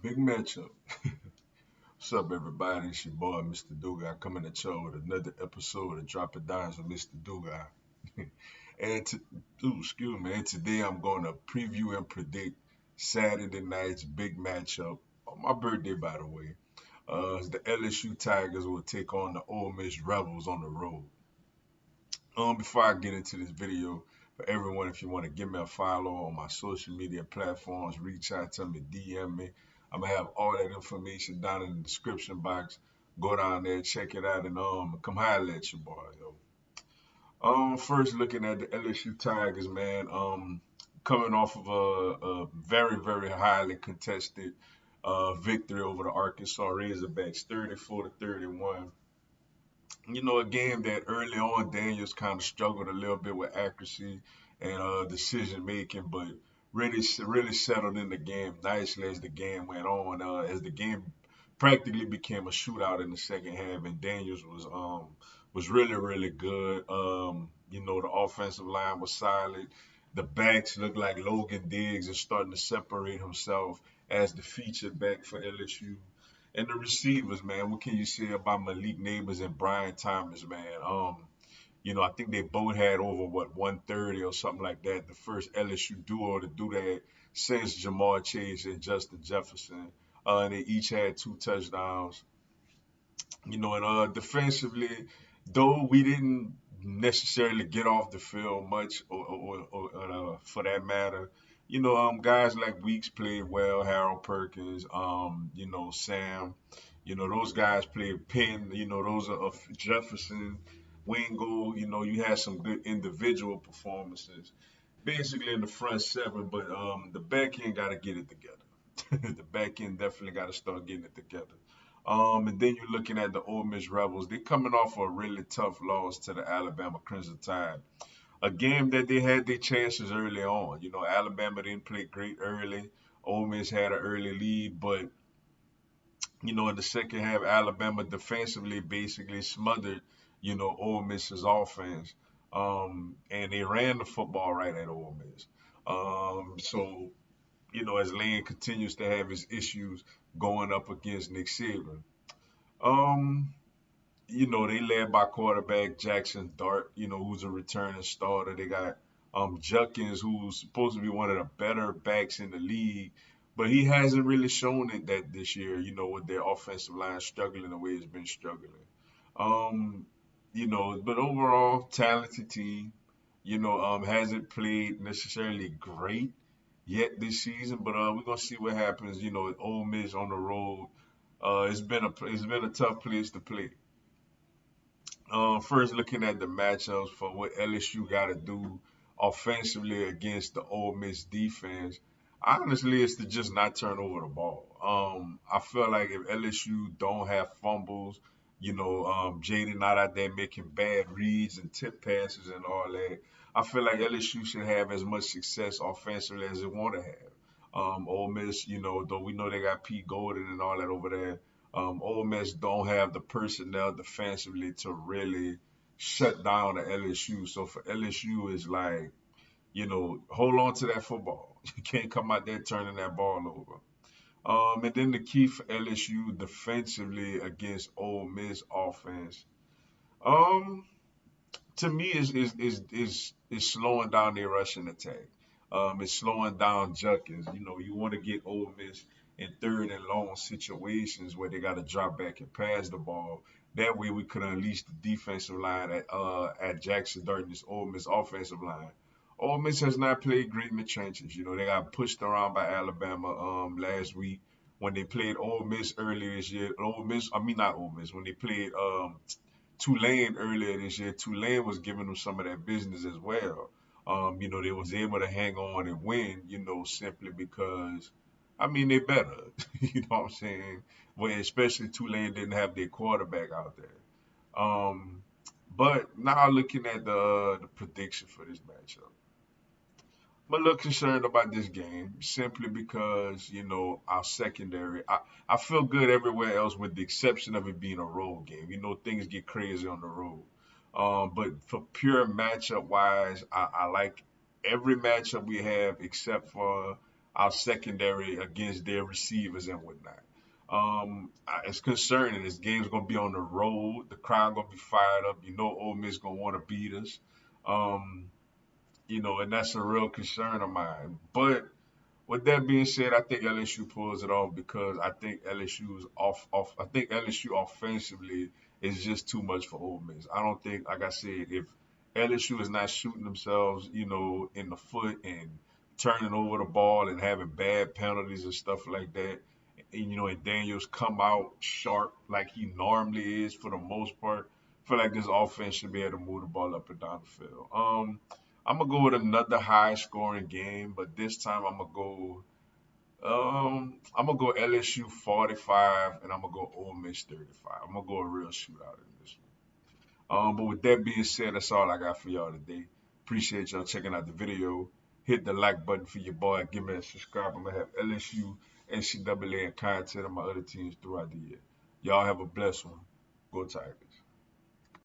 Big matchup. What's up, everybody? It's your boy, Mr. Dugai, coming at y'all with another episode of Dropping Dimes with Mr. Dugai. and to, excuse me. And today I'm going to preview and predict Saturday night's big matchup. On my birthday, by the way. The LSU Tigers will take on the Ole Miss Rebels on the road. Before I get into this video, for everyone, if you want to give me a follow on my social media platforms, reach out to me, DM me. I'm gonna have all that information down in the description box. Go down there, check it out, and come holler at your boy, yo. First looking at the LSU Tigers, man. Coming off of a very, very highly contested victory over the Arkansas Razorbacks, 34 to 31. A game that early on Daniels kind of struggled a little bit with accuracy and decision making, but really settled in the game nicely as the game went on. As the game practically became a shootout in the second half, and Daniels was really good. The offensive line was solid. The backs looked like Logan Diggs is starting to separate himself as the featured back for LSU. And the receivers, man, what can you say about Malik Neighbors and Brian Thomas, man? I think they both had over 130 or something like that. The first LSU duo to do that since Jamar Chase and Justin Jefferson. And they each had 2 touchdowns. And defensively, though we didn't necessarily get off the field much, or for that matter, guys like Weeks played well, Harold Perkins, Sam, those guys played Penn, those are Jefferson, Wingo, you had some good individual performances, basically in the front seven, but the back end got to get it together. The back end definitely got to start getting it together. And then you're looking at the Ole Miss Rebels. They're coming off a really tough loss to the Alabama Crimson Tide. A game that they had their chances early on. Alabama didn't play great early. Ole Miss had an early lead, but in the second half, Alabama defensively basically smothered, Ole Miss's offense. And they ran the football right at Ole Miss. As Lane continues to have his issues going up against Nick Saban. Um, they led by quarterback Jackson Dart, who's a returning starter. They got Junkins, who's supposed to be one of the better backs in the league, but he hasn't really shown it that this year, with their offensive line struggling the way it's been struggling. Um, but overall, talented team, hasn't played necessarily great yet this season, but we're gonna see what happens. Ole Miss on the road. It's been a tough place to play. First, looking at the matchups for what LSU got to do offensively against the Ole Miss defense, honestly, it's to just not turn over the ball. I feel like if LSU don't have fumbles, Jaden not out there making bad reads and tip passes and all that, I feel like LSU should have as much success offensively as it want to have. Ole Miss, though we know they got Pete Golden and all that over there, Ole Miss don't have the personnel defensively to really shut down the LSU. So for LSU, it's like, hold on to that football. You can't come out there turning that ball over. And then the key for LSU defensively against Ole Miss offense, um, to me is slowing down their rushing attack. It's slowing down Junkins. You want to get Ole Miss in third and long situations where they got to drop back and pass the ball. That way we could unleash the defensive line at Jackson Dart and this Ole Miss offensive line. Ole Miss has not played great in the trenches. They got pushed around by Alabama last week when they played Ole Miss earlier this year. Not Ole Miss. When they played Tulane earlier this year, Tulane was giving them some of that business as well. They was able to hang on and win, simply because, they better. You know what I'm saying? Well, especially Tulane didn't have their quarterback out there. But now looking at the prediction for this matchup, I'm a little concerned about this game simply because, our secondary, I feel good everywhere else with the exception of it being a road game. Things get crazy on the road. But for pure matchup wise, I like every matchup we have except for our secondary against their receivers and whatnot. It's concerning. This game's gonna be on the road. The crowd gonna be fired up. You know, Ole Miss gonna want to beat us. Um, and that's a real concern of mine. But with that being said, I think LSU pulls it off because I think LSU's off. I think LSU offensively is just too much for Ole Miss. I don't think, like I said, if LSU is not shooting themselves, in the foot and turning over the ball and having bad penalties and stuff like that, and Daniels come out sharp like he normally is for the most part, I feel like this offense should be able to move the ball up and down the field. I'm gonna go with another high scoring game, but this time I'm gonna go LSU 45 and I'm gonna go Ole Miss 35. I'm gonna go a real shootout in this one. But with that being said, that's all I got for y'all today. Appreciate y'all checking out the video. Hit the like button for your boy. Give me a subscribe. I'm gonna have LSU, NCAA, and content on my other teams throughout the year. Y'all have a blessed one. Go Tigers.